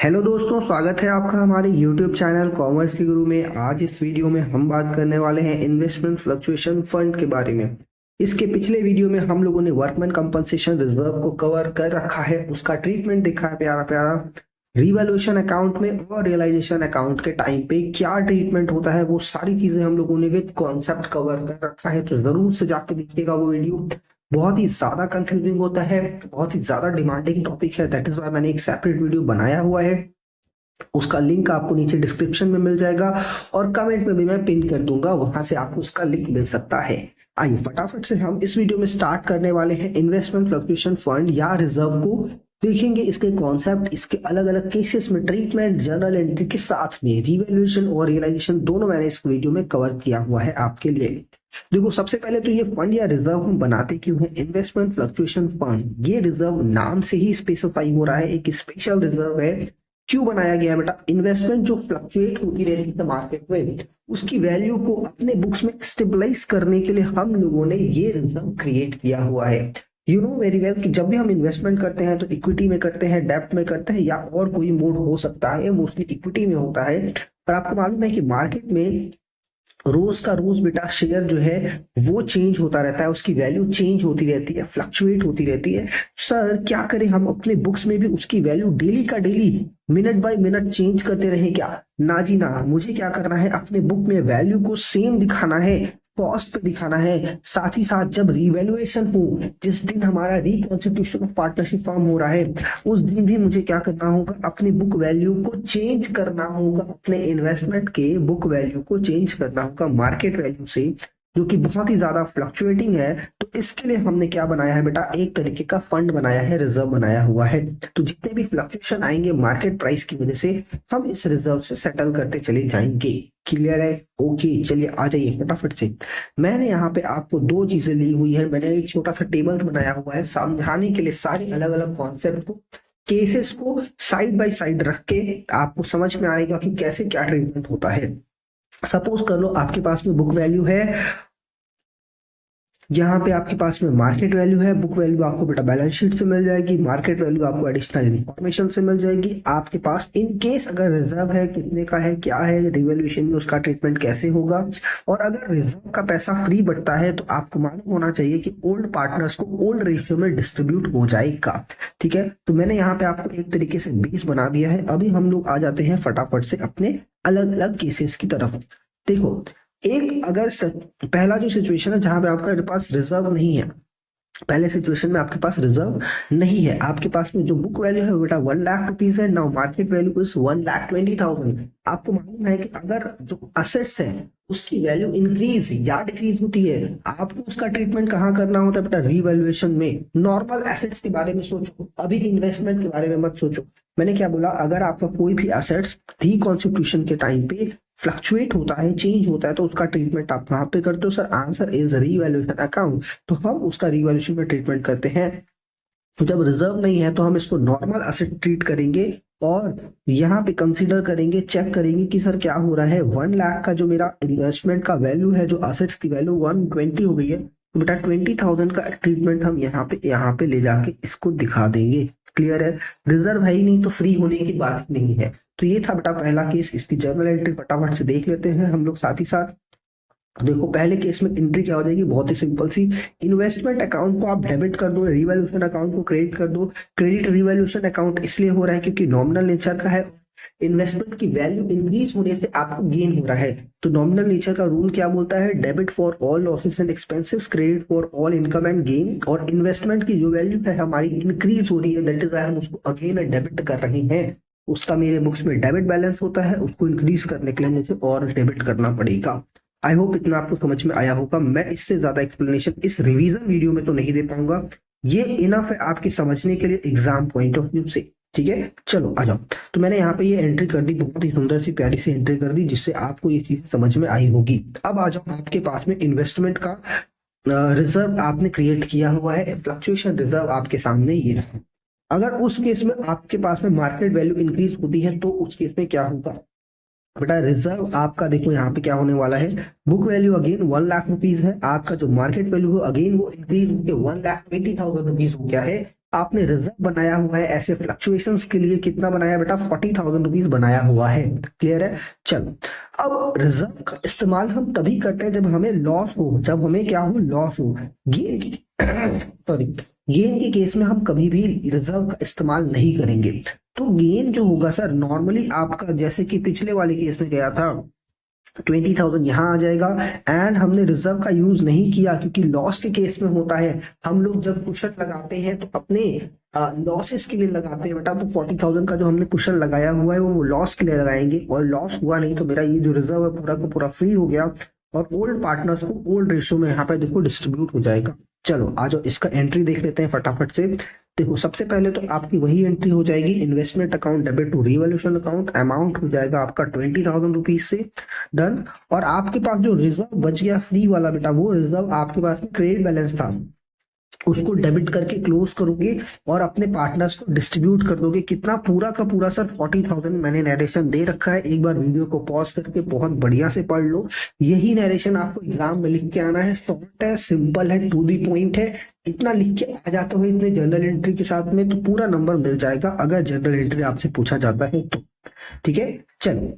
Hello दोस्तों, स्वागत है आपका हमारे YouTube चैनल कॉमर्स के गुरु में। आज इस वीडियो में हम बात करने वाले हैं इन्वेस्टमेंट फ्लक्चुएशन फंड के बारे में। इसके पिछले वीडियो में हम लोगों ने वर्कमैन कंपनसेशन रिजर्व को कवर कर रखा है, उसका ट्रीटमेंट देखा है प्यारा प्यारा। रिवैल्यूएशन अकाउंट में और रियलाइजेशन अकाउंट के टाइम पे क्या ट्रीटमेंट होता है, वो सारी चीजें हम लोगों ने विद कॉन्सेप्ट कवर कर रखा है। तो जरूर से जाके देखिएगा वो वीडियो। बहुत ही ज्यादा कंफ्यूजिंग होता है, बहुत ही ज्यादा डिमांडिंग टॉपिक है। दैट इज वाई मैंने एक सेपरेट वीडियो बनाया हुआ है, उसका लिंक आपको नीचे डिस्क्रिप्शन में मिल जाएगा और कमेंट में भी मैं पिन कर दूंगा, वहां से आपको उसका लिंक मिल सकता है। आइए फटाफट से हम इस वीडियो में स्टार्ट करने वाले हैं इन्वेस्टमेंट फ्लक्चुएशन फंड या रिजर्व को। देखेंगे इसके कॉन्सेप्ट, इसके अलग अलग केसेस में ट्रीटमेंट, जर्नल एंट्री के साथ में रिवैल्यूएशन और रियलाइजेशन दोनों मैंने इस वीडियो में कवर किया हुआ है आपके लिए। देखो, सबसे पहले तो ये फंड या रिजर्व हम बनाते क्यों है? इन्वेस्टमेंट फ्लक्चुएशन फंड, ये रिजर्व नाम से ही स्पेसिफाई हो रहा है, एक स्पेशल रिजर्व है। क्यों बनाया गया है बेटा? इन्वेस्टमेंट जो फ्लक्चुएट होती रहती है मार्केट में, उसकी वैल्यू को अपने बुक्स में स्टेबलाइज करने के लिए हम लोगों ने ये रिजर्व क्रिएट किया हुआ है। यू नो वेरी वेल कि जब भी हम इन्वेस्टमेंट करते हैं तो इक्विटी में करते हैं, डेब्ट में करते हैं, या और कोई मोड हो सकता है, मोस्टली इक्विटी में होता है। पर आपको मालूम है कि मार्केट में रोज का रोज बेटा शेयर जो है वो चेंज होता रहता है, उसकी वैल्यू चेंज होती रहती है, फ्लक्चुएट होती रहती है। सर क्या करें, हम अपने बुक्स में भी उसकी वैल्यू डेली का daily, minute by minute change करते रहें क्या? ना जी ना, मुझे क्या करना है, अपने बुक में वैल्यू को सेम दिखाना है, कॉस्ट पे दिखाना है। साथ ही साथ जब रिवैल्यूएशन हो, जिस दिन हमारा रिकॉन्स्टिट्यूशन ऑफ पार्टनरशिप फॉर्म हो रहा है, उस दिन भी मुझे क्या करना होगा, अपनी बुक वैल्यू को चेंज करना होगा, अपने इन्वेस्टमेंट के बुक वैल्यू को चेंज करना होगा मार्केट वैल्यू से, जो कि बहुत ही ज्यादा फ्लक्चुएटिंग है। तो इसके लिए हमने क्या बनाया है बेटा, एक तरीके का फंड बनाया है, रिजर्व बनाया हुआ है। तो जितने भी फ्लक्चुएशन आएंगे मार्केट प्राइस की वजह से, हम इस रिजर्व से सेटल करते चले जाएंगे। क्लियर है? ओके, चलिए आ जाइए फटाफट से। मैंने यहाँ पे आपको दो चीजें ली हुई है। मैंने एक छोटा सा टेबल बनाया हुआ है समझाने के लिए, सारे अलग अलग कॉन्सेप्ट को, केसेस को साइड बाय साइड रख के आपको समझ में आएगा कि कैसे क्या ट्रीटमेंट होता है। सपोज कर लो आपके पास में बुक वैल्यू है, यहाँ पे आपके पास में मार्केट वैल्यू है। बुक वैल्यू आपको बेटा बैलेंस शीट से मिल जाएगी, मार्केट वैल्यू आपको एडिशनल इन्फॉर्मेशन से मिल जाएगी। आपके पास इन केस अगर रिजर्व है, कितने का है, क्या है, रिवैल्यूएशन में उसका ट्रीटमेंट कैसे होगा। और अगर रिजर्व का पैसा फ्री बटता है तो आपको मालूम होना चाहिए कि ओल्ड पार्टनर्स को ओल्ड रेशियो में डिस्ट्रीब्यूट हो जाएगा। ठीक है, तो मैंने यहाँ पे आपको एक तरीके से बेस बना दिया है। अभी हम लोग आ जाते हैं फटाफट से अपने अलग अलग केसेस की तरफ। देखो, एक अगर पहला जो सिचुएशन है जहां पे आपके पास रिजर्व नहीं है, पहले सिचुएशन में आपके पास रिजर्व नहीं है, आपके पास में जो बुक वैल्यू है बेटा 1,00,000 है। Now market value is 1,20,000। आपको मालूम है कि अगर जो असेट्स है उसकी वैल्यू इंक्रीज या डिक्रीज होती है, आपको उसका ट्रीटमेंट कहाँ करना होता है बेटा? रिवैल्यूएशन में। नॉर्मल एसेट्स के बारे में सोचो, अभी इन्वेस्टमेंट के बारे में मत सोचो। मैंने क्या बोला, अगर आपका कोई भी असेट्स रिकॉन्स्टिट्यूशन के टाइम पे फ्लक्चुएट होता है, चेंज होता है, तो उसका ट्रीटमेंट आप कहाँ पे करते हो? Sir answer is revaluation account. तो हम उसका रिवैल्यूएशन में ट्रीटमेंट करते हैं। तो जब रिजर्व नहीं है तो हम इसको नॉर्मल असेट ट्रीट करेंगे और यहाँ पे कंसीडर करेंगे, चेक करेंगे कि सर क्या हो रहा है। 1,00,000 का जो मेरा इन्वेस्टमेंट का वैल्यू है, जो असेट्स की वैल्यू 120 हो गई है, तो बेटा 20,000 का ट्रीटमेंट हम यहाँ पे ले जाके इसको दिखा देंगे। क्लियर है? रिजर्व है ही नहीं तो फ्री होने की बात नहीं है। तो ये था बेटा पहला केस। इसकी जर्नल एंट्री फटाफट से देख लेते हैं हम लोग साथ ही साथ। देखो, पहले केस में एंट्री क्या हो जाएगी, बहुत ही सिंपल सी। इन्वेस्टमेंट अकाउंट को आप डेबिट कर दो, रिवैल्यूएशन अकाउंट को क्रेडिट कर दो। क्रेडिट रिवैल्यूएशन अकाउंट इसलिए हो रहा है क्योंकि नॉमिनल नेचर का है, इन्वेस्टमेंट की वैल्यू इंक्रीज होने से आपको गेन हो रहा है। तो नॉमिनल नेचर का रूल क्या बोलता है? Debit for all losses and expenses, credit for all income and gain. और इन्वेस्टमेंट की जो वैल्यू है हमारी इंक्रीज हो रही है, दैट इज व्हाई हम उसको अगेन डेबिट कर रहे हैं। उसका मेरे बुक्स में डेबिट बैलेंस होता है, उसको इंक्रीज करने के लिए मुझे और डेबिट करना पड़ेगा। आई होप इतना आपको समझ में आया होगा। मैं इससे ज्यादा एक्सप्लेनेशन इस रिवीजन वीडियो में तो नहीं दे पाऊंगा, ये इनफ है आपके समझने के लिए एग्जाम पॉइंट ऑफ व्यू से। ठीक है, चलो आ जाओ। तो मैंने यहाँ पे ये एंट्री कर दी, बहुत ही सुंदर सी प्यारी सी एंट्री कर दी, जिससे आपको ये चीज समझ में आई होगी। अब आ जाओ, आपके पास में इन्वेस्टमेंट का रिजर्व आपने क्रिएट किया हुआ है, फ्लक्चुएशन रिजर्व आपके सामने ये रहा। अगर उस केस में आपके पास में मार्केट वैल्यू इंक्रीज होती है तो उस केस में क्या होगा बेटा? रिजर्व आपका देखो यहाँ पे क्या होने वाला है, बुक वैल्यू अगेन 1,00,000 रुपीज है, आपका जो मार्केट वैल्यू है अगेन वो इंक्रीज होकर 1,20,000 रुपीज हो गया है। आपने रिजर्व बनाया हुआ है ऐसे फ्लक्चुएशंस के लिए, कितना बनाया बेटा, 40,000 रुपीज बनाया हुआ है। क्लियर है। चलो, अब रिजर्व का इस्तेमाल हम तभी करते हैं जब हमें लॉस हो, जब हमें क्या हो, लॉस हो। गेन की सॉरी, गेन के केस में हम कभी भी रिजर्व का इस्तेमाल नहीं करेंगे। तो गेन जो होगा सर, नॉर्मली आपका जैसे कि पिछले वाले केस में गया था 20,000 यहाँ आ जाएगा, एंड हमने रिजर्व का यूज नहीं किया क्योंकि लॉस के केस में होता है, हम लोग जब कुशन लगाते हैं तो अपने लॉसेस के लिए लगाते हैं बेटा। तो 40,000 का जो हमने कुशन लगाया हुआ है वो लॉस के लिए लगाएंगे, और लॉस हुआ नहीं तो मेरा ये जो रिजर्व है पूरा का पूरा फ्री हो गया, और ओल्ड पार्टनर्स को ओल्ड रेशियो में यहाँ पे देखो डिस्ट्रीब्यूट हो जाएगा। चलो आ जाओ, इसका एंट्री देख लेते हैं फटाफट से। देखो सबसे पहले तो आपकी वही एंट्री हो जाएगी, investment account debit to revaluation account, amount हो जाएगा आपका 20,000 रुपीज से डन। और आपके पास जो रिजर्व बच गया फ्री वाला बेटा, वो रिजर्व आपके पास में क्रेडिट बैलेंस था, उसको डेबिट करके क्लोज करोगे और अपने पार्टनर्स को डिस्ट्रीब्यूट कर दोगे। कितना, पूरा का पूरा सर 40,000 मैंने नरेशन दे रखा है, एक बार वीडियो को पॉज करके बहुत बढ़िया से पढ़ लो। यही नरेशन आपको एग्जाम में लिख के आना है, शॉर्ट है, सिंपल है, टू दी पॉइंट है। इतना लिख के आ जाते हो इतने जनरल एंट्री के साथ में तो पूरा नंबर मिल जाएगा, अगर जनरल एंट्री आपसे पूछा जाता है तो। ठीक है, चलो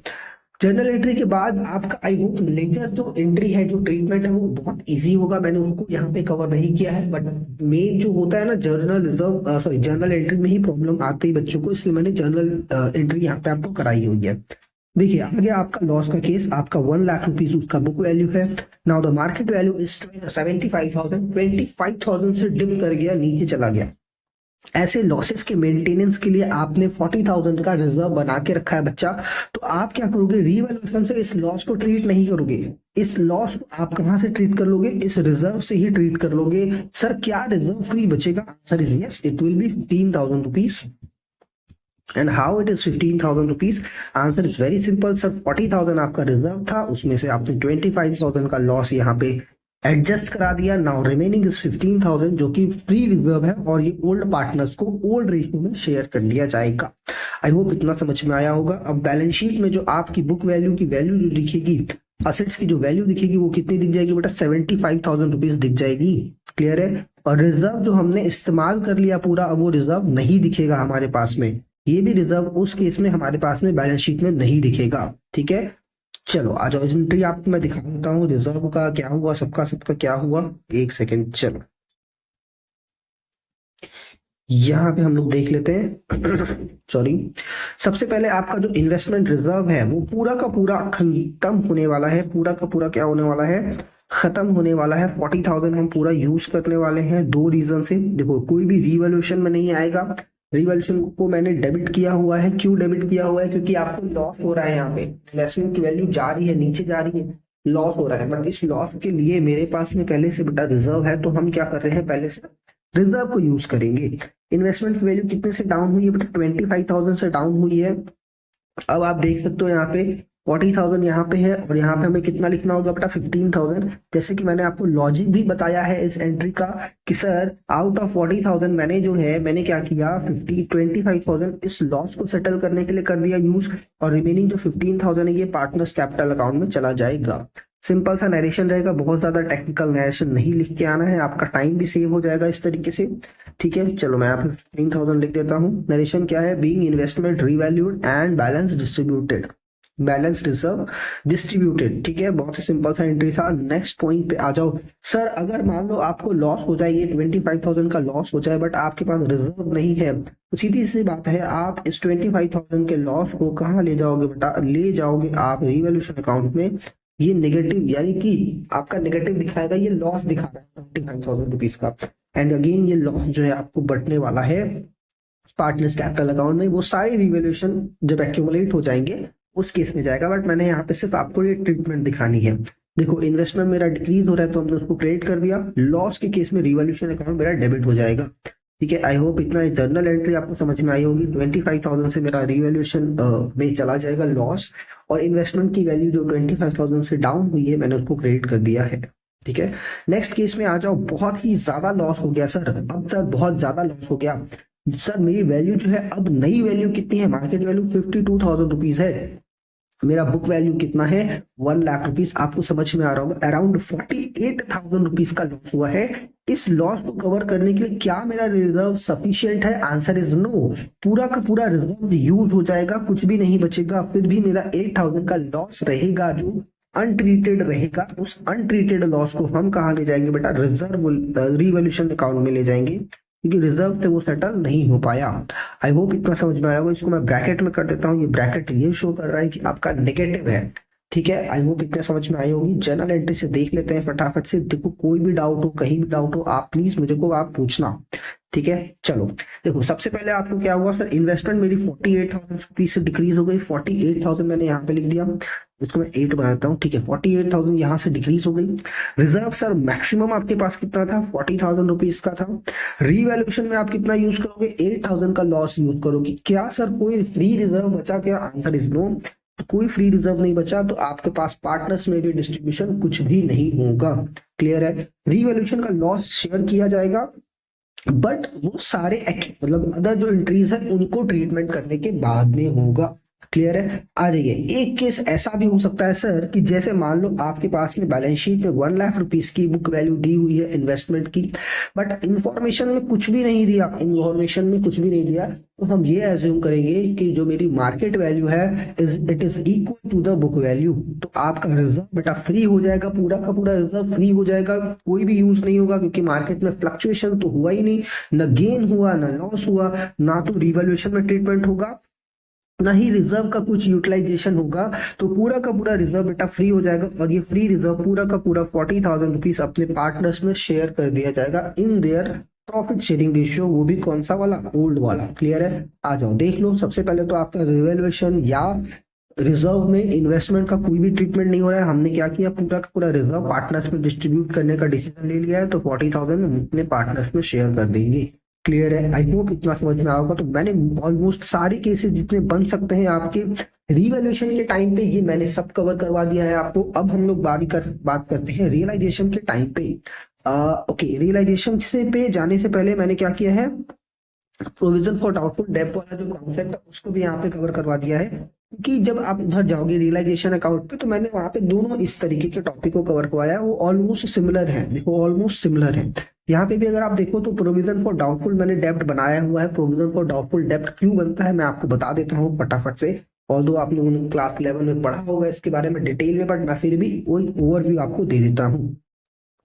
जनरल एंट्री के बाद आपका आई होप लेजर जो एंट्री है, जो ट्रीटमेंट है, वो बहुत इजी होगा। मैंने उनको यहाँ पे कवर नहीं किया है, बट मेन जो होता है ना journal reserve sorry general entry में ही प्रॉब्लम आती है बच्चों को, इसलिए मैंने जनरल एंट्री यहाँ पे आपको कराई हुई है। देखिए आगे आपका लॉस का केस, आपका 1 लाख रुपीज उसका बुक वैल्यू है। Now the market value is 75,000, 25,000 से डिप कर गया, नीचे चला गया। ऐसे लॉसेस के मेंटेनेंस के लिए आपने 40,000 का रिजर्व बना के रखा है बच्चा। तो आप क्या करोगे, रीवैल्यूएशन से इस लॉस को ट्रीट नहीं करोगे। इस लॉस को आप कहां से ट्रीट कर लोगे, इस रिजर्व से ही ट्रीट कर लोगे। सर क्या रिजर्व फ्री बचेगा, answer is yes, it will be 15,000 rupees. And how it is 15,000 rupees, answer is very simple sir. 40,000 आपका रिजर्व था, उसमें से आपने 25,000 का लॉस यहाँ पे एडजस्ट करा दिया। नाउ रिमेनिंग इज 15,000 जो कि फ्री रिजर्व है, और ये ओल्ड पार्टनर्स को ओल्ड रेशियो में शेयर कर दिया जाएगा। आई होप इतना समझ में आया होगा। अब बैलेंस शीट में जो आपकी बुक वैल्यू की वैल्यू जो दिखेगी, असेट्स की जो वैल्यू दिखेगी, वो कितनी दिख जाएगी बेटा, 75,000 रुपीज दिख जाएगी। क्लियर है। और रिजर्व जो हमने इस्तेमाल कर लिया पूरा, अब वो रिजर्व नहीं दिखेगा हमारे पास में। ये भी रिजर्व उस केस में हमारे पास में बैलेंस शीट में नहीं दिखेगा। ठीक है, चलो आ जाओ, एंट्री आपको मैं दिखा देता हूँ रिजर्व का क्या हुआ, सबका सबका क्या हुआ। एक सेकेंड, चलो यहाँ पे हम लोग देख लेते हैं सॉरी। सबसे पहले आपका जो इन्वेस्टमेंट रिजर्व है वो पूरा का पूरा खत्म होने वाला है, पूरा का पूरा क्या होने वाला है, खत्म होने वाला है। 40,000 हम पूरा यूज करने वाले हैं, दो रीजन से। देखो कोई भी रिवॉल्यूशन में नहीं आएगा, रिवॉल्यूशन को मैंने डेबिट किया हुआ है। क्यों डेबिट किया हुआ है, क्योंकि आपको लॉस हो रहा है, यहाँ पे इन्वेस्टमेंट की वैल्यू जा रही है, नीचे जा रही है, लॉस हो रहा है। बट इस लॉस के लिए मेरे पास में पहले से बेटा रिजर्व है, तो हम क्या कर रहे हैं, पहले से रिजर्व को यूज करेंगे। इन्वेस्टमेंट की वैल्यू कितने से डाउन हुई है बेटा, 25,000 से डाउन हुई है। अब आप देख सकते हो यहाँ पे 40,000 यहाँ पे है, और यहाँ पे हमें कितना लिखना होगा बेटा, 15,000। जैसे कि मैंने आपको लॉजिक भी बताया है इस एंट्री का कि सर आउट ऑफ 40,000 मैंने जो है, मैंने क्या किया, 25,000 इस लॉस को सेटल करने के लिए कर दिया यूज, और रिमेनिंग जो 15,000 है ये पार्टनर्स कैपिटल अकाउंट में चला जाएगा। सिंपल सा नरेशन रहेगा, बहुत ज्यादा टेक्निकल नरेशन नहीं लिख के आना है, आपका टाइम भी सेव हो जाएगा इस तरीके से। ठीक है, चलो मैं यहाँ पे 15,000 लिख देता हूँ। नरेशन क्या है, being investment revalued and balance distributed, balance reserve distributed. ठीक है, बहुत ही सिंपल सा एंट्री था। नेक्स्ट पॉइंट पे आ जाओ। सर अगर मान लो आपको लॉस हो जाए, ये 25,000 का लॉस हो जाए, बट आपके पास रिजर्व नहीं है, तो सीधी सी बात है, आप इस 25,000 के लॉस को कहाँ ले जाओगे बेटा, ले जाओगे आप रिवॉल्यूशन अकाउंट में। ये नेगेटिव, यानी कि आपका नेगेटिव दिखाएगा, ये लॉस दिखा रहा है 25,000 रुपीज का। एंड अगेन ये लॉस जो है आपको बढ़ने वाला है पार्टनर्स कैपिटल अकाउंट में। वो सारी रिवॉल्यूशन जब एक्यूमुलेट हो जाएंगे उस केस में जाएगा, बट मैंने यहाँ पे सिर्फ आपको ये ट्रीटमेंट दिखानी है। देखो इन्वेस्टमेंट मेरा डिक्रीज हो रहा है तो हमने उसको क्रेडिट कर दिया, लॉस के केस में रिवॉल्यूशन अकाउंट मेरा डेबिट हो जाएगा। ठीक है, आई होप इतना जर्नल एंट्री आपको समझ में आई होगी। 25,000 से मेरा रिवॉल्यूशन में चला जाएगा लॉस, और इन्वेस्टमेंट की वैल्यू जो 25,000 से डाउन हुई है मैंने उसको क्रेडिट कर दिया है। ठीक है, नेक्स्ट केस में आ जाओ। बहुत ही ज्यादा लॉस हो गया सर, अब सर बहुत ज्यादा लॉस हो गया सर। मेरी वैल्यू जो है, अब नई वैल्यू कितनी है, मार्केट वैल्यू 52,000 रुपीज है। मेरा बुक वैल्यू कितना है 1 लाख रुपीज। आपको समझ में आ रहा होगा, अराउंड 48,000 रुपीज का लॉस हुआ है। इस लॉस को कवर करने के लिए क्या मेरा रिजर्व सफिशिएंट है? Answer is no. पूरा का पूरा रिजर्व यूज हो जाएगा, कुछ भी नहीं बचेगा। फिर भी मेरा 8,000 का लॉस रहेगा जो अनट्रीटेड रहेगा। उस अनट्रीटेड लॉस को हम कहाँ ले जाएंगे बेटा? रिजर्व रिवॉल्यूशन अकाउंट में ले जाएंगे, क्योंकि रिजर्व थे वो सेटल नहीं हो पाया। आई होप इतना समझ में आया होगा। इसको मैं ब्रैकेट में कर देता हूँ। ये ब्रैकेट ये शो कर रहा है कि आपका नेगेटिव है। ठीक है, आई होप इतने समझ में आई होगी। जर्नल एंट्री से देख लेते हैं फटाफट से। देखो कोई भी डाउट हो, कहीं भी डाउट हो, आप प्लीज मुझे को आप पूछना। ठीक है, चलो देखो सबसे पहले आपको क्या हुआ सर? इन्वेस्टमेंट मेरी 48,000 रुपीज से डिक्रीज हो गई। 48,000 मैंने यहाँ पे लिख दिया, इसको मैं 8 बनाता हूँ। ठीक है, 48,000 यहाँ से डिक्रीज हो गई। रिजर्व सर मैक्सिमम आपके पास कितना था? 40,000 रुपीज का था। रीवैल्यूएशन में आप कितना यूज करोगे? 8,000 का लॉस यूज करोगे। क्या सर कोई फ्री रिजर्व बचा क्या? Answer is no. कोई फ्री रिजर्व नहीं बचा, तो आपके पास पार्टनर्स में भी डिस्ट्रीब्यूशन कुछ भी नहीं होगा। क्लियर है? रीवैल्यूएशन का लॉस शेयर किया जाएगा, बट वो सारे मतलब अदर जो एंट्रीज है उनको ट्रीटमेंट करने के बाद में होगा। क्लियर है? आ जाइए। एक केस ऐसा भी हो सकता है सर कि जैसे मान लो आपके पास में बैलेंस शीट में 1 लाख रुपीज की बुक वैल्यू दी हुई है इन्वेस्टमेंट की, बट इंफॉर्मेशन में कुछ भी नहीं दिया। इन्फॉर्मेशन में कुछ भी नहीं दिया, तो हम ये एज्यूम करेंगे कि जो मेरी मार्केट वैल्यू है it is equal to the book value. तो आपका रिजर्व बेटा फ्री हो जाएगा, पूरा का पूरा रिजर्व फ्री हो जाएगा, कोई भी यूज नहीं होगा, क्योंकि मार्केट में फ्लक्चुएशन तो हुआ ही नहीं, न गेन हुआ न लॉस हुआ, ना तो रिवैल्यूएशन में ट्रीटमेंट होगा, ना ही रिजर्व का कुछ यूटिलाइजेशन होगा। तो पूरा का पूरा रिजर्व बेटा फ्री हो जाएगा, और ये फ्री रिजर्व पूरा का पूरा 40,000 रुपीज अपने पार्टनर्स में शेयर कर दिया जाएगा in their profit sharing ratio. वो भी कौन सा वाला? ओल्ड वाला। क्लियर है? आ जाओ देख लो। सबसे पहले तो आपका रिवैल्यूएशन या रिजर्व में इन्वेस्टमेंट का कोई भी ट्रीटमेंट नहीं हो रहा है। हमने क्या किया? पूरा का पूरा रिजर्व पार्टनर्स में डिस्ट्रीब्यूट करने का डिसीजन ले लिया है, तो 40,000 हम अपने पार्टनर्स में शेयर कर देंगे। क्लियर है? आई होप इतना समझ में आएगा। तो मैंने ऑलमोस्ट सारे केसेस जितने बन सकते हैं आपके रिवैल्यूएशन के टाइम पे, ये मैंने सब कवर करवा दिया है आपको। अब हम लोग बात करते हैं रियलाइजेशन के टाइम पे। ओके, रियलाइजेशन से पे जाने से पहले मैंने क्या किया है? प्रोविजन फॉर डाउटफुल डेब्ट वाला जो कॉन्सेप्ट है उसको भी यहाँ पे कवर करवा दिया है, क्योंकि जब आप उधर जाओगे रियलाइजेशन अकाउंट पे, तो मैंने वहां पे दोनों इस तरीके के टॉपिक को कवर करवाया है। वो ऑलमोस्ट सिमिलर है। देखो ऑलमोस्ट सिमिलर है। यहाँ पे भी अगर आप देखो तो प्रोविजन फॉर डाउटफुल मैंने डेब्ट बनाया हुआ है। प्रोविजन फॉर डाउटफुल डेब्ट क्यों बनता है मैं आपको बता देता हूँ फटाफट से। ऑल्दो आप लोगों ने क्लास 11 में पढ़ा होगा इसके बारे में डिटेल में, बट मैं फिर भी वही ओवरव्यू आपको दे देता हूँ।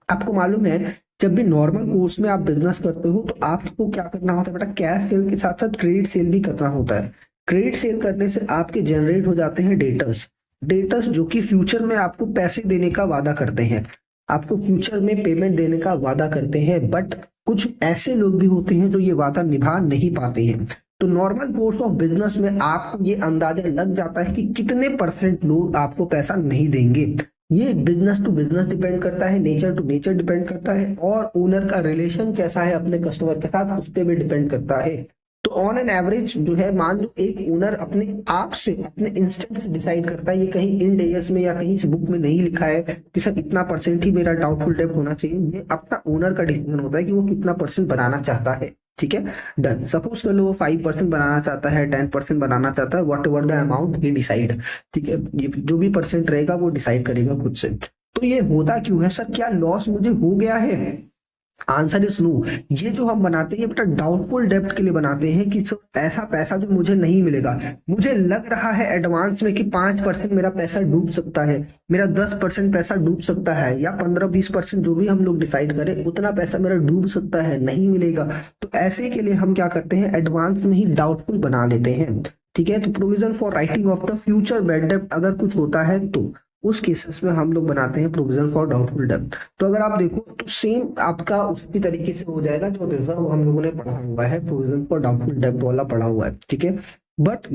आपको मालूम है जब भी नॉर्मल कोर्स में आप बिजनेस करते हो तो आपको क्या करना होता है बेटा? कैश सेल के साथ साथ क्रेडिट सेल भी करना होता है। क्रेडिट सेल करने से आपके जनरेट हो जाते हैं डेटर्स। डेटर्स जो कि फ्यूचर में आपको पैसे देने का वादा करते हैं, आपको फ्यूचर में पेमेंट देने का वादा करते हैं, बट कुछ ऐसे लोग भी होते हैं जो ये वादा निभा नहीं पाते हैं। तो नॉर्मल कोर्स ऑफ बिजनेस में आपको ये अंदाजा लग जाता है कि कितने परसेंट लोग आपको पैसा नहीं देंगे। ये बिजनेस टू बिजनेस डिपेंड करता है, नेचर टू नेचर डिपेंड करता है, और ओनर का रिलेशन कैसा है अपने कस्टमर के साथ उस पर भी डिपेंड करता है। तो ऑन एन एवरेज जो है, मान लो एक ओनर अपने आप से अपने इंस्टेंट से डिसाइड करता है, ये कहीं इन डेज में या कहीं से बुक में नहीं लिखा है कि सर इतना परसेंट ही मेरा डाउटफुल डेब्ट होना चाहिए। ये अपना ओनर का डिसीजन होता है कि वो कितना परसेंट बनाना चाहता है। ठीक है, डन। सपोज कर लो वो 5% बनाना चाहता है, 10% बनाना चाहता है, what ever the amount he decide. ठीक है, ये जो भी परसेंट रहेगा वो डिसाइड करेगा खुद से। तो ये होता क्यों है सर? क्या लॉस मुझे हो गया है? Answer is no. ये जो हम बनाते हैं बेटा डाउटफुल डेब्ट के लिए बनाते हैं कि ऐसा पैसा जो मुझे नहीं मिलेगा, मुझे लग रहा है एडवांस में कि 5% मेरा पैसा डूब सकता है, मेरा 10% पैसा डूब सकता है, या 15-20% जो भी हम लोग डिसाइड करें उतना पैसा मेरा डूब सकता है, नहीं मिलेगा। तो ऐसे के लिए हम क्या करते हैं? एडवांस में ही डाउटफुल बना लेते हैं। ठीक है, तो provision for writing of the future bad डेब्ट अगर कुछ होता है तो उस केसेस में हम लोग बनाते हैं प्रोविजन फॉर डाउटफुल डेब्ट। तो अगर आप देखो तो सेम आपका उसी तरीके से हो जाएगा जो रिजर्व हम लोगों ने पढ़ा हुआ है, प्रोविजन फॉर डाउटफुल डेब्ट वाला पढ़ा हुआ है। ठीक है, बट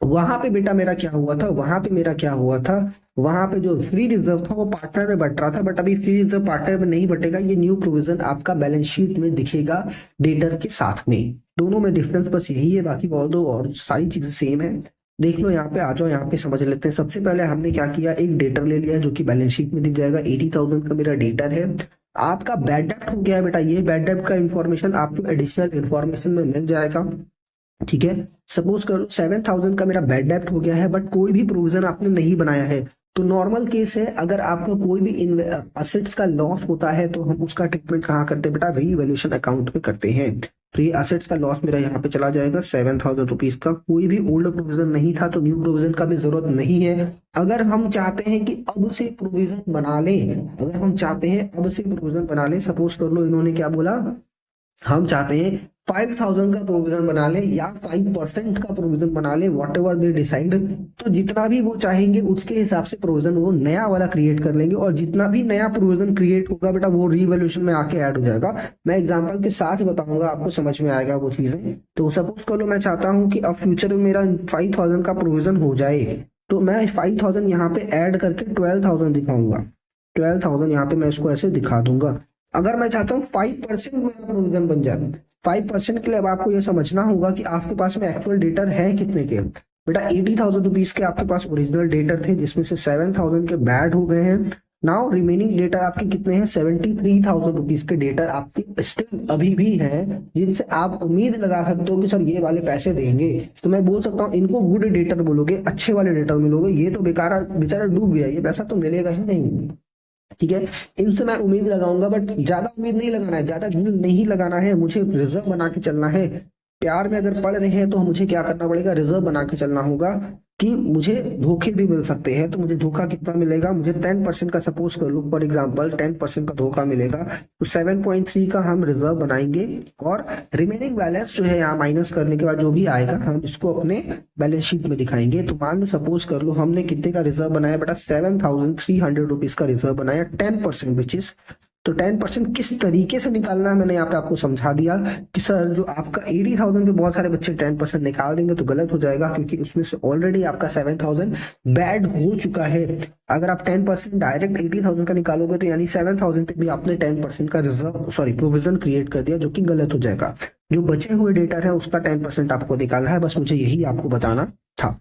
वहां पे बेटा मेरा क्या हुआ था? वहां पे जो फ्री रिजर्व था वो पार्टनर में बट रहा था, बट अभी फ्री रिजर्व पार्टनर में नहीं बटेगा। ये न्यू प्रोविजन आपका बैलेंस शीट में दिखेगा डेटर के साथ में। दोनों में डिफरेंस बस यही है, बाकी और सारी चीजें सेम है। देख लो यहाँ पे, आ जाओ यहाँ पे समझ लेते हैं। सबसे पहले हमने क्या किया? एक डेटर ले लिया जो कि बैलेंस शीट में दिख जाएगा। 80,000 का मेरा डेटर है। आपका बैड डेब्ट हो गया है बेटा। ये बैड डेब्ट का इंफॉर्मेशन आपको एडिशनल इंफॉर्मेशन में मिल जाएगा। ठीक है। सपोज कर लो 7,000 का मेरा बैड डेप्ट हो गया है, बट कोई भी प्रोविजन आपने नहीं बनाया है। तो नॉर्मल केस है, अगर आपका कोई भी असेट्स का लॉस होता है तो हम उसका ट्रीटमेंट कहाँ करते हैं बेटा, रीवैल्यूएशन अकाउंट में करते हैं। तो ये असेट्स का लॉस मेरा यहाँ पे चला जाएगा 7,000 रुपीज का। कोई भी ओल्ड प्रोविजन नहीं था तो न्यू प्रोविजन का भी जरूरत नहीं है। अगर हम चाहते हैं कि अब से प्रोविजन बना लें, अगर हम चाहते हैं अब से प्रोविजन बना लें, सपोज कर लो इन्होंने क्या बोला, हम चाहते हैं 5,000 का प्रोविजन बना ले या 5% का प्रोविजन बना ले, वॉट एवर दे डिसाइड। तो जितना भी वो चाहेंगे उसके हिसाब से प्रोविजन वो नया वाला क्रिएट कर लेंगे, और जितना भी नया प्रोविजन क्रिएट होगा बेटा वो रीवैल्यूएशन में आके ऐड हो जाएगा। मैं एग्जांपल के साथ बताऊंगा, आपको समझ में आएगा वो चीजें। तो सपोज कर लो मैं चाहता हूँ कि अब फ्यूचर में मेरा 5,000 का प्रोविजन हो जाए, तो मैं 5,000 यहाँ पे ऐड करके 12,000 दिखाऊंगा। 12,000 यहाँ पे मैं इसको ऐसे दिखा दूंगा। अगर मैं चाहता हूँ 5% मेरा प्रोविजन बन जाए, 5% के लिए अब आपको यह समझना होगा कि आपके पास में एक्चुअल डेटर है कितने के। बेटा 80,000 रुपीज के आपके पास ओरिजिनल डेटर थे, जिसमें से 7,000 के बैड हो गए हैं। नाउ रिमेनिंग डेटर आपके कितने हैं, 73,000 रुपीज के डेटर आपके स्टिल अभी भी हैं, जिनसे आप उम्मीद लगा सकते हो कि सर ये वाले पैसे देंगे। तो मैं बोल सकता हूँ इनको गुड डेटर बोलोगे, अच्छे वाले डेटर मिलोगे। ये तो बेकार बेचारा डूब गया, ये पैसा तो मिलेगा ही नहीं। ठीक है, इनसे मैं उम्मीद लगाऊंगा, बट ज्यादा उम्मीद नहीं लगाना है, ज्यादा दिल नहीं लगाना है, मुझे रिजर्व बना के चलना है। प्यार में अगर पड़ रहे हैं तो मुझे क्या करना पड़ेगा, रिजर्व बना के चलना होगा कि मुझे धोखे भी मिल सकते हैं। तो मुझे धोखा कितना मिलेगा, मुझे 10% का, सपोज कर लो फॉर एग्जांपल 10% का धोखा मिलेगा, तो 7.3 का हम रिजर्व बनाएंगे, और रिमेनिंग बैलेंस जो है यहाँ माइनस करने के बाद जो भी आएगा हम इसको अपने बैलेंस शीट में दिखाएंगे। तो मान लो सपोज कर लो हमने कितने का रिजर्व बनाया बेटा, 7,300 रुपीज का रिजर्व बनाया, 10% विच इज। तो 10% किस तरीके से निकालना है मैंने यहाँ पे आपको समझा दिया कि सर जो आपका 80,000 पे बहुत सारे बच्चे 10% निकाल देंगे तो गलत हो जाएगा, क्योंकि उसमें से ऑलरेडी आपका 7,000 बैड हो चुका है। अगर आप 10% डायरेक्ट 80,000 का निकालोगे तो यानी 7,000 पे भी आपने 10% का रिजर्व प्रोविजन क्रिएट कर दिया, जो कि गलत हो जाएगा। जो बचे हुए डेटा है उसका 10% आपको निकालना है, बस मुझे यही आपको बताना था।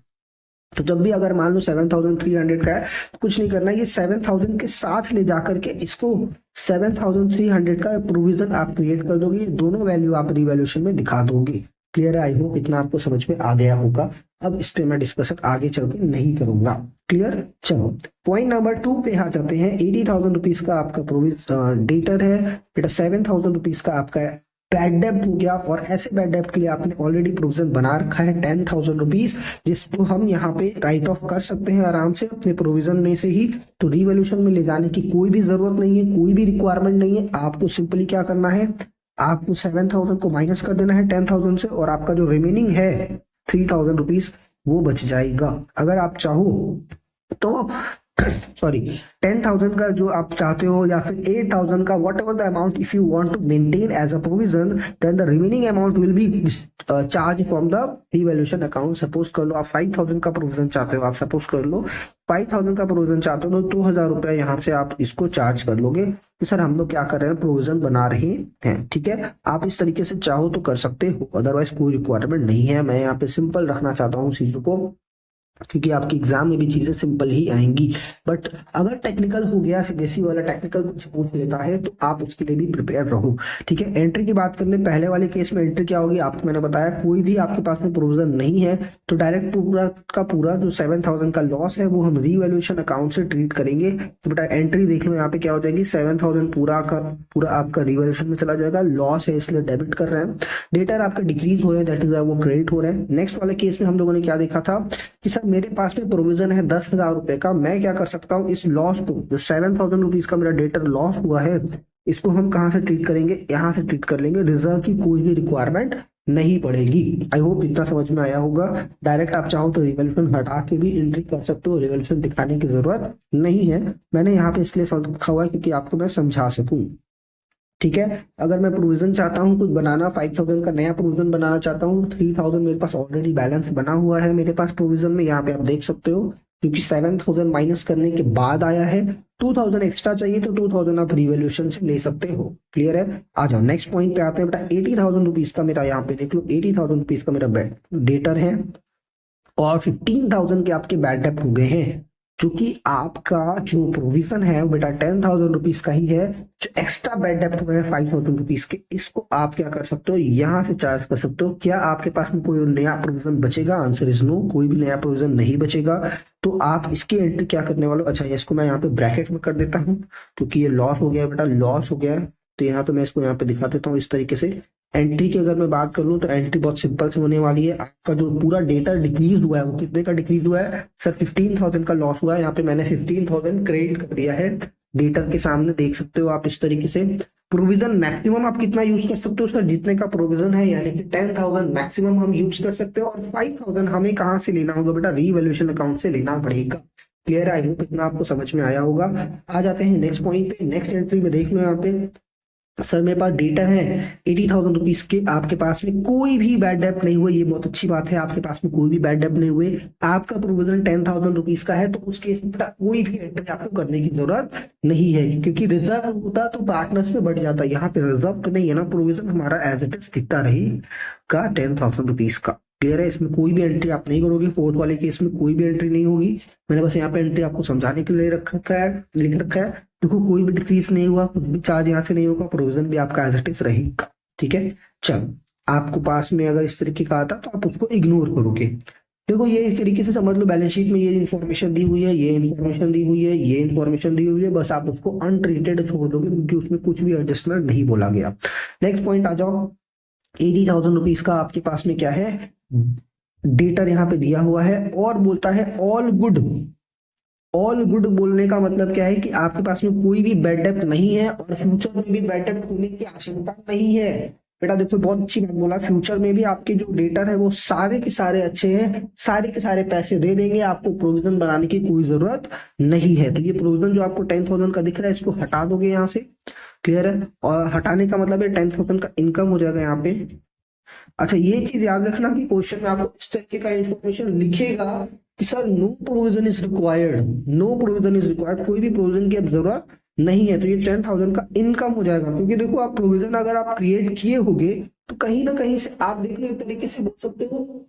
तो जब भी अगर मान लो 7,300 का है तो कुछ नहीं करना, ये 7,000 के साथ ले जाकर के इसको 7,300 का प्रोविजन आप क्रिएट कर दोगे, ये दोनों वैल्यू आप रिवैल्यूएशन में दिखा दोगे। क्लियर है, आई होप इतना आपको समझ में आ गया होगा। अब इस पे मैं डिस्कशन आगे चल के नहीं करूंगा। क्लियर, चलो पॉइंट नंबर 2 पे आ जाते हैं। 80,000 रुपीज का आपका प्रोविजन डेटर है बेटा, 7,000 रुपीज का आपका बैड डेप्ट हो गया, और ऐसे बैड डेप्ट के लिए आपने ऑलरेडी प्रोविजन बना रखा है 10,000 रुपीज, जिसको हम यहाँ पे राइट ऑफ कर सकते हैं आराम से अपने प्रोविजन में से ही। तो रिवैल्यूएशन में ले जाने की कोई भी जरूरत नहीं है, कोई भी रिक्वायरमेंट नहीं है। आपको सिंपली क्या करना है, आपको 7,000 को माइनस कर देना है 10,000 से, और आपका जो रिमेनिंग है 3,000 रुपीज वो बच जाएगा। अगर आप चाहो तो सॉरी 10,000 का जो आप चाहते हो, या फिर 8,000 का, whatever the amount if you want to maintain as a provision, then the remaining amount will be charge from the revaluation account. Suppose कर लो आप 5,000 का प्रोविजन चाहते हो, आप सपोज कर लो 5,000 का प्रोविजन चाहते हो, तो 2,000 रुपया यहाँ से आप इसको चार्ज कर लोगे कि सर हम लोग क्या कर रहे हैं, प्रोविजन बना रहे हैं। ठीक है, आप इस तरीके से चाहो तो कर सकते हो, अदरवाइज कोई रिक्वायरमेंट नहीं है। मैं यहाँ पे सिंपल रखना चाहता हूँ चीजों को, क्योंकि आपकी एग्जाम में भी चीजें सिंपल ही आएंगी। बट अगर टेक्निकल हो गया, सीबीएसई वाला टेक्निकल कुछ पूछ लेता है, तो आप उसके लिए भी प्रिपेयर रहो। ठीक है, एंट्री की बात कर ले, पहले वाले केस में एंट्री क्या होगी आपको मैंने बताया, कोई भी आपके पास में प्रोविजन नहीं है तो डायरेक्ट पूरा का पूरा जो 7,000 का लॉस है वो हम रीवैल्यूएशन अकाउंट से ट्रीट करेंगे। तो बेटा एंट्री देख लो यहाँ पे क्या हो जाएगी, 7,000 पूरा का पूरा आपका रिवैल्यूएशन में चला जाएगा, लॉस है इसलिए डेबिट कर रहे हैं, डेटर आपका डिक्रीज हो रहे हैं, दैट इज वो क्रेडिट हो रहे हैं। नेक्स्ट वाले केस में हम लोगों ने क्या देखा था कि सर मेरे पास में प्रोविजन है 10,000 रुपए का, मैं क्या कर सकता हूँ, इस लॉस को, जो 7,000 रुपीज का मेरा डेटर लॉस हुआ है, इसको हम कहाँ से ट्रीट करेंगे, यहाँ से ट्रीट कर लेंगे। रिजर्व की कोई भी रिक्वायरमेंट नहीं पड़ेगी। आई होप इतना समझ में आया होगा। डायरेक्ट आप चाहो तो रिवैल्यूएशन हटा के भी एंट्री कर सकते हो, रिवैल्यूएशन दिखाने की जरूरत नहीं है। मैंने यहाँ पे इसलिए रखा हुआ है क्योंकि आपको मैं समझा सकूं। ठीक है, अगर मैं प्रोविजन चाहता हूँ कुछ बनाना, 5,000 का नया प्रोविजन बनाना चाहता हूँ, 3,000 मेरे पास ऑलरेडी बैलेंस बना हुआ है मेरे पास प्रोविजन में, यहाँ पे आप देख सकते हो, क्योंकि 7,000 माइनस करने के बाद आया है। 2,000 एक्स्ट्रा चाहिए तो 2,000 आप रिवैल्यूएशन से ले सकते हो। क्लियर है, आ जाओ नेक्स्ट पॉइंट पे आते हैं बेटा। 80,000 रुपीज का मेरा यहाँ पे देख लो, 80,000 रुपीज का मेरा डेटर है, और 15,000 के आपके बैड डेप्ट हो गए हैं। क्योंकि आपका जो प्रोविजन है वो बेटा 10,000 रुपीज का ही है। जो एक्स्ट्रा बैड डेप्ट हुए हैं 5,000 रुपीज के, इसको आप क्या कर सकते हो, यहाँ से चार्ज कर सकते हो। क्या आपके पास में कोई नया प्रोविजन बचेगा? आंसर इज नो, कोई भी नया प्रोविजन नहीं बचेगा। तो आप इसकी एंट्री क्या करने वाले हो, अच्छा इसको मैं यहाँ पे ब्रैकेट में कर देता हूँ, क्योंकि ये लॉस हो गया बेटा, लॉस हो गया है। तो यहाँ पे मैं इसको यहाँ पे दिखा देता हूँ इस तरीके से। एंट्री की अगर मैं बात कर लूँ तो एंट्री बहुत सिंपल से होने वाली है। आपका जो पूरा डेटा डिक्रीज हुआ है वो कितने का डिक्रीज हुआ है सर? 15,000 का लॉस हुआ है। यहाँ पे मैंने 15,000 क्रेडिट कर दिया है, डेटा के सामने देख सकते हो आप इस तरीके से। प्रोविजन मैक्सिमम आप कितना यूज कर सकते हो सर? जितने का प्रोविजन है, यानी कि 10,000 मैक्सिमम हम यूज कर सकते हो। और 5,000 हमें कहाँ से लेना होगा बेटा? रीवैल्यूएशन अकाउंट से लेना पड़ेगा। क्लियर? आई होप इतना आपको समझ में आया होगा। आ जाते हैं नेक्स्ट पॉइंट पे। नेक्स्ट एंट्री में देख लो यहाँ पे, सर मेरे पास डेटा है 80,000 रुपीज के, आपके पास में कोई भी बैड डेब्ट नहीं हुए, ये बहुत अच्छी बात है, आपके पास में कोई भी बैड डेब्ट नहीं हुए, आपका प्रोविजन 10,000 रुपीज का है, तो उस केस में कोई भी एंट्री आपको करने की जरूरत नहीं है, क्योंकि रिजर्व होता तो पार्टनर्स में बढ़ जाता। यहाँ पे रिजर्व तो नहीं है ना, प्रोविजन हमारा एज इट इज दिखता रहेगा 10,000 रुपीज का। क्लियर है? इसमें कोई भी एंट्री आप नहीं करोगे, फोर्थ वाले केस में कोई भी एंट्री नहीं होगी। मैंने बस यहाँ पे एंट्री आपको समझाने के लिए रखा है, लिख रखा है। देखो कोई भी डिक्रीज नहीं हुआ, कुछ भी चार्ज यहाँ से नहीं होगा, प्रोविजन भी आपका एज इट इज रहेगा। ठीक है, चलो आपको पास में अगर इस तरीके का आता तो आप उसको इग्नोर करोगे। देखो ये इस तरीके से समझ लो, बैलेंस शीट में ये इन्फॉर्मेशन दी हुई है, ये इन्फॉर्मेशन दी हुई है, ये इन्फॉर्मेशन दी हुई है, बस आप उसको अनट्रीटेड छोड़ दोगे, क्योंकि उसमें कुछ भी एडजस्टमेंट नहीं बोला गया। नेक्स्ट पॉइंट आ जाओ। 80,000 रुपीज का आपके पास में क्या है, डेटा यहाँ पे दिया हुआ है, और बोलता है ऑल गुड। ऑल गुड बोलने का मतलब क्या है कि आपके पास में कोई भी बैड डेब्ट नहीं है, और फ्यूचर में भी बैड डेब्ट होने की आशंका नहीं है। बेटा देखो बहुत अच्छी बात बोला, फ्यूचर में भी आपके जो डेटर है वो सारे के सारे अच्छे हैं, सारे के सारे पैसे दे देंगे, आपको प्रोविजन बनाने की कोई जरूरत नहीं है। तो ये प्रोविजन जो आपको 10,000 का दिख रहा है, इसको हटा दोगे यहाँ से। क्लियर है? और हटाने का मतलब है 10,000 का इनकम हो जाएगा यहाँ पे। अच्छा ये चीज याद रखना कि क्वेश्चन में आपको इस तरीके का इंफॉर्मेशन लिखेगा कि sir no provision is required, no provision is required, कोई भी प्रोविजन की अब जरूरत नहीं है। तो ये 10,000 का इनकम हो जाएगा, क्योंकि देखो आप प्रोविजन अगर आप क्रिएट किए होगे तो कहीं ना कहीं से आप देखने एक तरीके से बोल सकते हो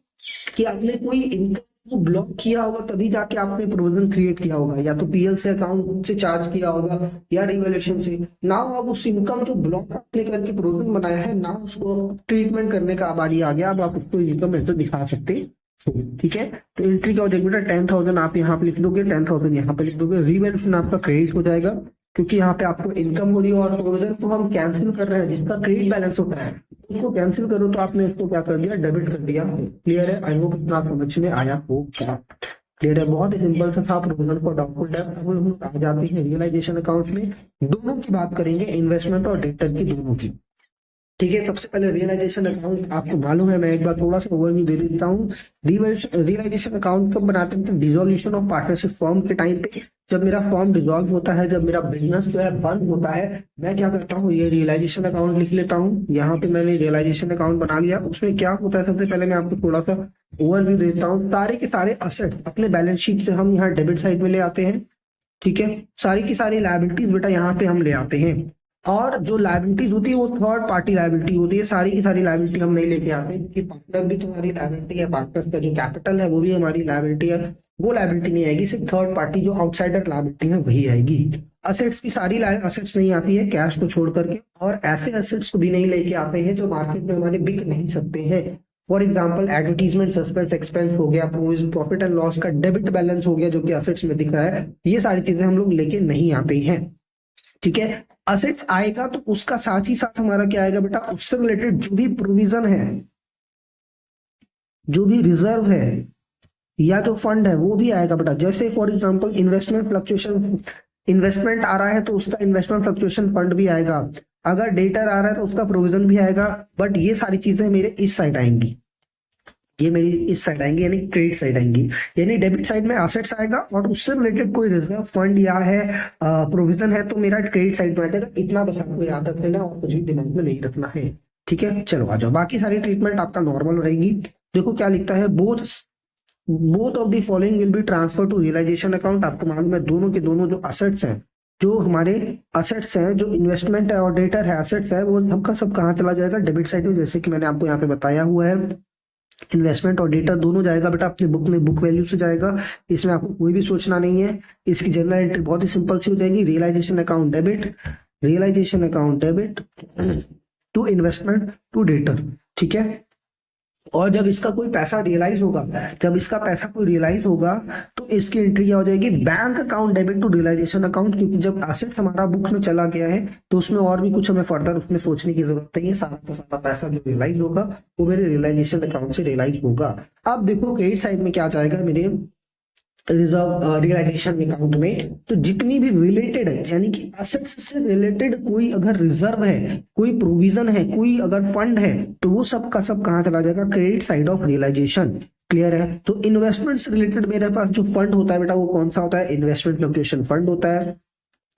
कि आपने कोई इनकम को ब्लॉक किया होगा, तभी जाके आपने प्रोविजन क्रिएट किया होगा, या तो पीएल से अकाउंट से चार्ज किया होगा या रिवैल्यूएशन से। ना अब उस इनकम जो ब्लॉक आपने करके प्रोविजन बनाया है, ना उसको ट्रीटमेंट करने का बारी आ गया, अब आप उसको इनकम ऐसे दिखा सकते हैं। ठीक है, तो एंट्री का हो जाएगा बेटा 10,000 आप यहाँ पे लिख दोगे, 10,000 यहाँ पे लिख दोगे, रिवैल्यूएशन आपका क्रेडिट हो जाएगा, क्योंकि यहाँ पे आपको इनकम हो रही है, और प्रोविजन को हम कैंसिल कर रहे हैं, जिसका क्रेडिट बैलेंस होता है उसको कैंसिल करो, तो आपने इसको क्या कर दिया, डेबिट कर दिया। क्लियर है? आई होप इतना आपको समझ में आया होगा। क्लियर है? बहुत ही सिंपल सा था प्रोविजन फॉर डाउटफुल डेब्ट। अब हम लोग आ जाते हैं रियलाइजेशन अकाउंट में, दोनों की बात करेंगे, इन्वेस्टमेंट और डेटर की, दोनों की। ठीक है, सबसे पहले रियलाइजेशन अकाउंट आपको मालूम है, मैं एक बार थोड़ा सा ओवरव्यू दे देता हूँ। रियलाइजेशन अकाउंट कब बनाते हैं? डिसॉल्यूशन ऑफ पार्टनरशिप फॉर्म के टाइम पे, जब मेरा फॉर्म डिसॉल्व होता है, जब मेरा बिजनेस जो है बंद होता है, मैं क्या करता हूँ, ये रियलाइजेशन अकाउंट लिख लेता हूँ। यहाँ पे मैंने रियलाइजेशन अकाउंट बना लिया। उसमें क्या होता है, सबसे पहले मैं आपको थोड़ा सा ओवरव्यू देता हूँ। सारे के सारे असेट अपने बैलेंस शीट से हम यहाँ डेबिट साइड में ले आते हैं। ठीक है, सारी की सारी लायबिलिटीज बेटा यहाँ पे हम ले आते हैं, और जो लायबिलिटीज होती है वो थर्ड पार्टी लायबिलिटी होती है। सारी की सारी लायबिलिटी हम नहीं लेके आते, क्योंकि पार्टनर भी तो हमारी लायबिलिटी है, पार्टनर्स का जो कैपिटल है वो भी हमारी लायबिलिटी है, वो लायबिलिटी नहीं आएगी, सिर्फ थर्ड पार्टी जो आउटसाइडर लायबिलिटी है वही आएगी। असेट्स की सारी असेट्स नहीं आती है, कैश को छोड़ करके, और ऐसे असेट्स को भी नहीं लेके आते हैं जो मार्केट में हमारे बिक नहीं सकते हैं। For example advertisement suspense expense हो गया, प्रॉफिट एंड लॉस का डेबिट बैलेंस हो गया जो कि असेट्स में दिख रहा है, ये सारी चीजें हम लोग लेके नहीं आते हैं। ठीक है, असेट्स आएगा तो उसका साथ ही साथ हमारा क्या आएगा बेटा, उससे रिलेटेड जो भी प्रोविजन है, जो भी रिजर्व है या जो फंड है वो भी आएगा बेटा। जैसे for example investment fluctuation, investment आ रहा है तो उसका इन्वेस्टमेंट फ्लक्चुएशन फंड भी आएगा, अगर डेटर आ रहा है तो उसका प्रोविजन भी आएगा। बट ये सारी चीजें मेरे इस साइड आएंगी, ये मेरी इस साइड आएंगी, यानी क्रेडिट साइड आएंगी, यानी डेबिट साइड में एसेट्स आएगा, और उससे रिलेटेड कोई रिजर्व फंड या है प्रोविजन है तो मेरा क्रेडिट साइड में आ जाएगा। इतना बस आपको याद रख लेना, और कुछ भी दिमाग में नहीं रखना है। ठीक है, चलो आ जाओ, बाकी सारी ट्रीटमेंट आपका नॉर्मल रहेगी। देखो क्या लिखता है, both of the following will be transfer to realisation account. आपको मालूम है दोनों के दोनों जो असेट्स हैं, जो हमारे असेट्स हैं, जो इन्वेस्टमेंट है और डेटर है, असेट्स है, वो सबका सब कहाँ चला जाएगा, डेबिट साइड में, जैसे कि मैंने आपको यहाँ पे बताया हुआ है। इन्वेस्टमेंट और डेटा दोनों जाएगा बेटा अपने बुक में, बुक वैल्यू से जाएगा। इसमें आपको कोई भी सोचना नहीं है। इसकी जनरल एंट्री बहुत ही सिंपल सी हो जाएगी, realisation account debit, realisation account debit to investment to debtor, ठीक है। और जब इसका कोई पैसा रियलाइज होगा, जब इसका पैसा कोई रियलाइज होगा तो इसकी एंट्री क्या हो जाएगी, bank account debit to realisation account, क्योंकि जब एसेट्स हमारा बुक में चला गया है तो उसमें और भी कुछ हमें फर्दर उसमें सोचने की जरूरत नहीं है। सारा का सारा पैसा जो रियलाइज होगा वो मेरे रियलाइजेशन अकाउंट से रियलाइज होगा। अब देखो क्रेडिट साइड में क्या जाएगा मेरे रिजर्व रियलाइजेशन अकाउंट में, तो जितनी भी रिलेटेड है यानी कि एसेट्स से रिलेटेड कोई अगर रिजर्व है, कोई प्रोविजन है, कोई अगर फंड है, तो वो सब का सब कहाँ चला जाएगा, credit side of realisation. Clear है। तो इन्वेस्टमेंट से रिलेटेड मेरे पास जो फंड होता है बेटा वो कौन सा होता है, इन्वेस्टमेंट फ्लक्चुएशन फंड होता है।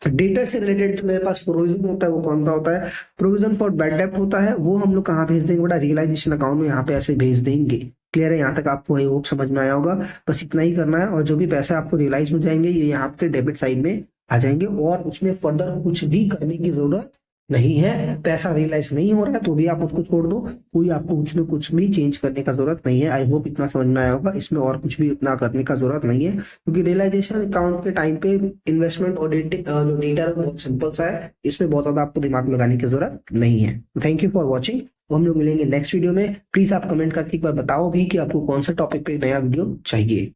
डेटा से रिलेटेड मेरे पास प्रोविजन होता है वो कौन सा होता है, प्रोविजन फॉर बैड डेब्ट होता है। वो हम लोग कहाँ भेज देंगे बेटा, रियलाइजेशन अकाउंट में यहाँ पे ऐसे भेज देंगे। क्लियर है, यहाँ तक आपको आई होप समझ में आया होगा। बस इतना ही करना है और जो भी पैसे आपको रियलाइज हो जाएंगे ये यहाँ पे डेबिट साइड में आ जाएंगे और उसमें फर्दर कुछ भी करने की जरूरत नहीं है। पैसा रियलाइज नहीं हो रहा है तो भी आप उसको छोड़ दो, कोई आपको उसमें कुछ भी चेंज करने का जरूरत नहीं है। आई होप इतना समझ में आया होगा। इसमें और कुछ भी इतना करने का जरूरत नहीं है क्योंकि रियलाइजेशन अकाउंट के टाइम पे इन्वेस्टमेंट और जो डेटा है बहुत सिंपल सा है, इसमें बहुत ज्यादा आपको दिमाग लगाने की जरूरत नहीं है। Thank you for watching. हम लोग मिलेंगे नेक्स्ट वीडियो में। प्लीज आप कमेंट करके एक बार बताओ भी कि आपको कौन सा टॉपिक पे नया वीडियो चाहिए।